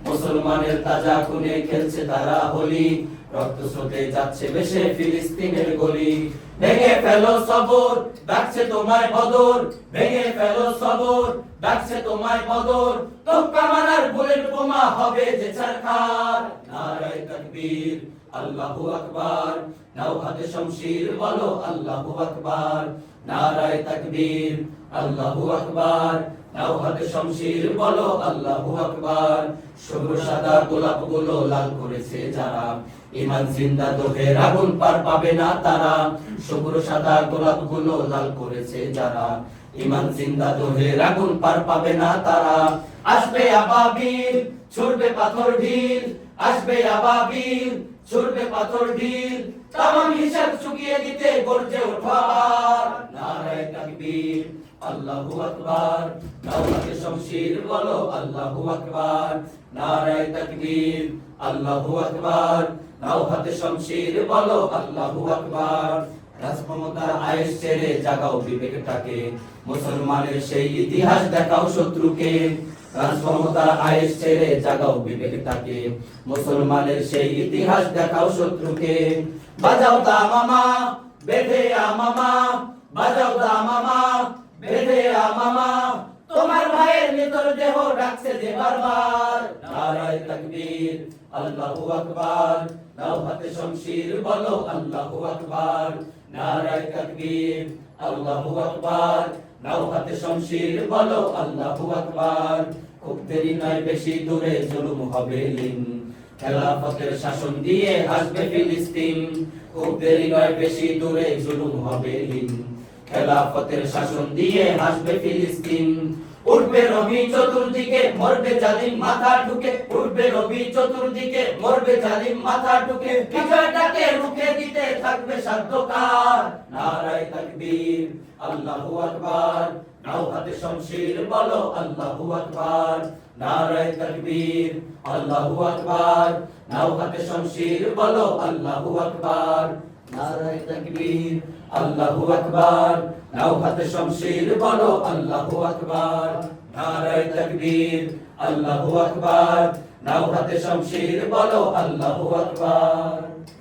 মুসলমানের তাজা খুনে খেলছে তারা হোলি, রক্ত স্রোতে যাচ্ছে ভেসে ফিলিস্তিনের গলি। ভেঙে ফেলো সবর, ডাকছে তোমায় বদর, ভেঙে ফেলো সবর, ডাকছে তোমায় বদর। তোপকা মারার বুলেট বোমা হবে যে ছারখার। নারায়ে তাকবীর, আল্লাহু আকবার, নাও হাতে শমশির বলো আল্লাহু আকবার। নারায়ে তাকবীর, আল্লাহু আকবার, নাও হাতে শমশির বলো আল্লাহু আকবার। সবুজ সাদা গোলাপ গুলো লাল করেছে যারা, ঈমান জিন্দা দোহের আগুন পার পাবে না তারা। সবুজ সাদা গোলাপ গুলো লাল করেছে যারা, ঈমান জিন্দা দোহের আগুন পার পাবে না তারা। আসবে আবাবিল, ছুড়বে পাথর ঢিল, আসবে আবাবিল, ছুড়বে পাথর ঢিল। তামাম হিসাব চুকিয়ে দিতে গর্জে ওঠো আবার। নারায়ে তাকবীর, আল্লাহু আকবার, নাও হাতে শমশির বলো আল্লাহু আকবার। নারায়ে তাকবীর, আল্লাহু আকবার, নাও হাতে শমশির বলো আল্লাহু আকবার। রাজক্ষমতার আয়েশ ছেড়ে জাগাও বিবেকটাকে, মুসলমানের সেই ইতিহাস দেখাও শত্রুকে। রাজক্ষমতার আয়েশ ছেড়ে জাগাও বিবেকটাকে, মুসলমানের সেই ইতিহাস দেখাও শত্রুকে। বাজাও দামামা, বেঁধে আমামা, বাজাও দামামা, বেঁধে আমামা। তোমার ভাইয়ের মৃতর দেহ ডাকছে যে বারবার। নারায়ে তাকবীর, আল্লাহু আকবার, নাও হাতে শমশির বলো আল্লাহু আকবার। নারায়ে তাকবীর, আল্লাহু আকবার, নাও হাতে শমশির বলো আল্লাহু আকবার। খুব দেরি নয় বেশি দূরে জুলুম হবে লিন, খেলাফতের শাসন দিয়ে আসবে ফিলিস্তিন। খুব দেরি নয় বেশি দূরে জুলুম হবে লিন, খেলাফতের শাসন দিয়ে আসবে ফিলিস্তিন। উঠবে রবি চতুর্দিকে, মরবে জালিম মাথা ঢুকে, উঠবে রবি চতুর্দিকে, মরবে জালিম মাথা ঢুকে। বিজয়টাকে রুখে দিতে থাকবে সাধ্যকার। নারায়ে তাকবীর, আল্লাহু আকবার, নাও হাতে শমশির বলো আল্লাহু আকবার। নারায়ে তাকবীর, আল্লাহু আকবার, নাও হাতে শমশির বলো আল্লাহু আকবার। নারায়ে তাকবীর, আল্লাহু আকবার, নাও হাতে শমশির বলো আল্লাহু আকবার। নারায়ে তাকবীর, আল্লাহু আকবার, নাও হাতে শমশির বলো আল্লাহু আকবার।